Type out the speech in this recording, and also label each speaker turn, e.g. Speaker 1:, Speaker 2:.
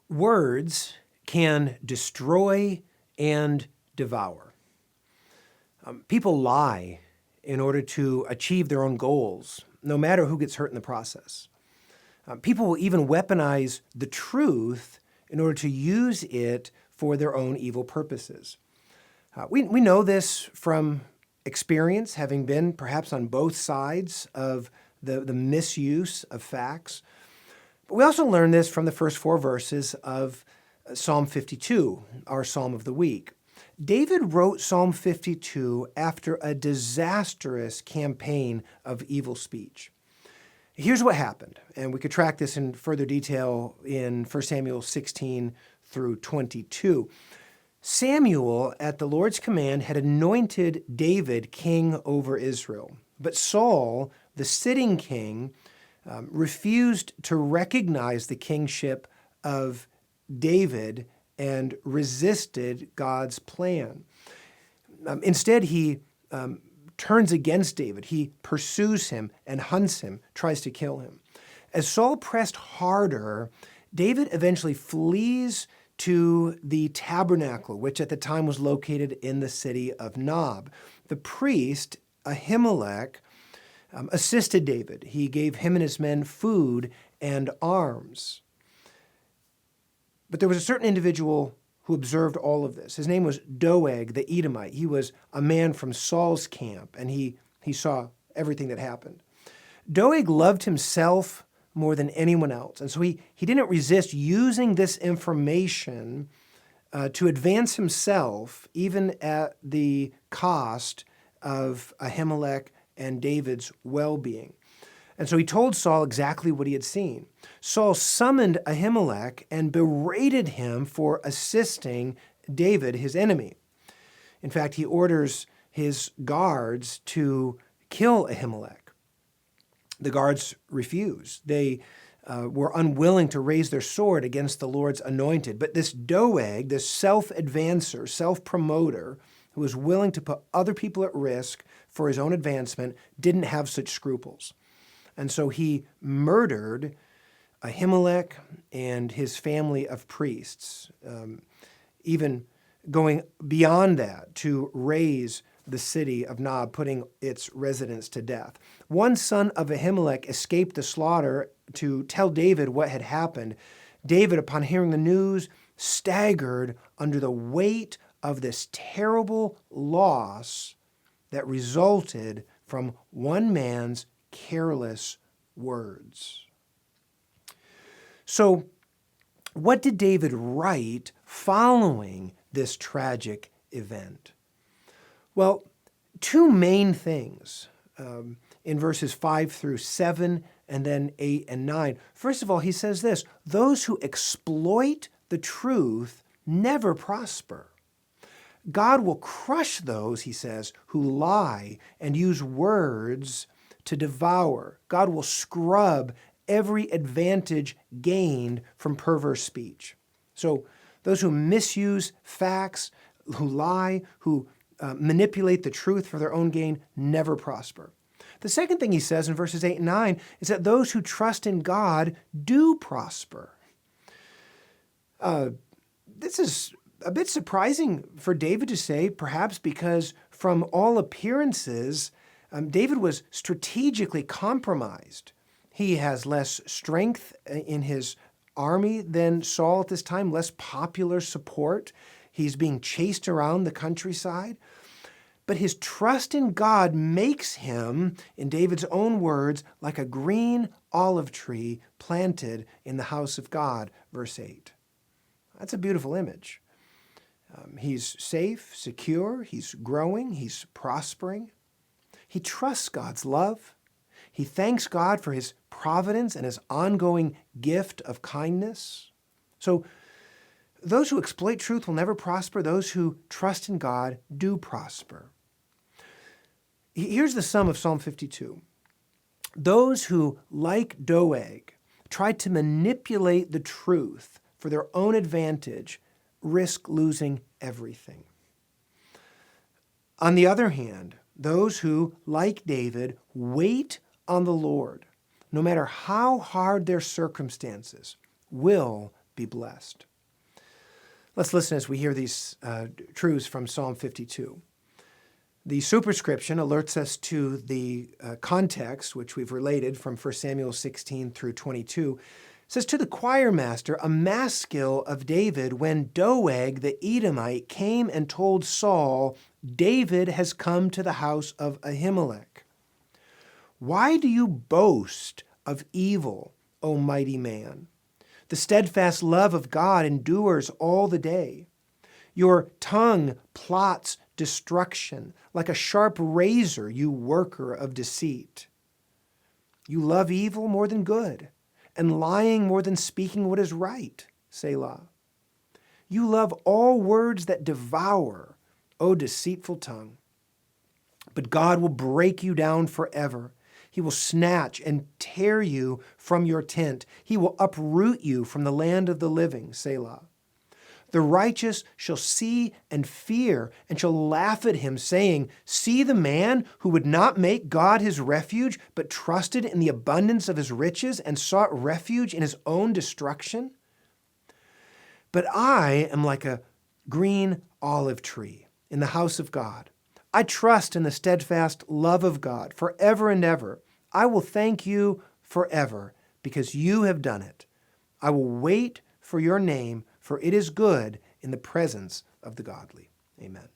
Speaker 1: Words can destroy and devour. People lie in order to achieve their own goals, no matter who gets hurt in the process. People will even weaponize the truth in order to use it for their own evil purposes. We know this from experience, having been perhaps on both sides of the misuse of facts. But we also learn this from the first 4 verses of Psalm 52, our Psalm of the week. David wrote Psalm 52 after a disastrous campaign of evil speech. Here's what happened, and we could track this in further detail in 1 Samuel 16 through 22. Samuel, at the Lord's command, had anointed David king over Israel. But Saul, the sitting king, refused to recognize the kingship of David and resisted God's plan. Instead, he turns against David. He pursues him and hunts him, tries to kill him. As Saul pressed harder, David eventually flees to the tabernacle, which at the time was located in the city of Nob. The priest, Ahimelech, assisted David. He gave him and his men food and arms. But there was a certain individual who observed all of this. His name was Doeg the Edomite. He was a man from Saul's camp, and he saw everything that happened. Doeg loved himself more than anyone else, and so he didn't resist using this information to advance himself, even at the cost of Ahimelech and David's well-being. And so he told Saul exactly what he had seen. Saul summoned Ahimelech and berated him for assisting David, his enemy. In fact, he orders his guards to kill Ahimelech. The guards refused. They were unwilling to raise their sword against the Lord's anointed. But this Doeg, this self-advancer, self-promoter, who was willing to put other people at risk for his own advancement, didn't have such scruples. And so he murdered Ahimelech and his family of priests, even going beyond that to raze the city of Nob, putting its residents to death. One son of Ahimelech escaped the slaughter to tell David what had happened. David, upon hearing the news, staggered under the weight of this terrible loss that resulted from one man's careless words. So, what did David write following this tragic event? Well, 2 main things in verses 5 through 7 and then 8 and 9. First of all, he says this: those who exploit the truth never prosper. God will crush those, he says, who lie and use words to devour. God will scrub every advantage gained from perverse speech. So those who misuse facts, who lie, who manipulate the truth for their own gain, never prosper. The second thing he says in verses 8 and 9 is that those who trust in God do prosper. This is a bit surprising for David to say, perhaps because from all appearances, David was strategically compromised. He has less strength in his army than Saul at this time, less popular support. He's being chased around the countryside. But his trust in God makes him, in David's own words, like a green olive tree planted in the house of God, verse 8. That's a beautiful image. He's safe, secure, he's growing, he's prospering. He trusts God's love. He thanks God for his providence and his ongoing gift of kindness. So those who exploit truth will never prosper. Those who trust in God do prosper. Here's the sum of Psalm 52. Those who, like Doeg, try to manipulate the truth for their own advantage risk losing everything. On the other hand, those who, like David, wait on the Lord, no matter how hard their circumstances, will be blessed. Let's listen as we hear these truths from Psalm 52. The superscription alerts us to the context, which we've related from 1 Samuel 16 through 22. It says, to the choir master, a maskil of David, when Doeg the Edomite came and told Saul, David has come to the house of Ahimelech. Why do you boast of evil, O mighty man? The steadfast love of God endures all the day. Your tongue plots destruction. Like a sharp razor, you worker of deceit. You love evil more than good, and lying more than speaking what is right. Selah. You love all words that devour, O deceitful tongue. But God will break you down forever. He will snatch and tear you from your tent. He will uproot you from the land of the living. Selah. The righteous shall see and fear and shall laugh at him, saying, see the man who would not make God his refuge, but trusted in the abundance of his riches and sought refuge in his own destruction? But I am like a green olive tree in the house of God. I trust in the steadfast love of God forever and ever. I will thank you forever because you have done it. I will wait for your name, for it is good in the presence of the godly. Amen.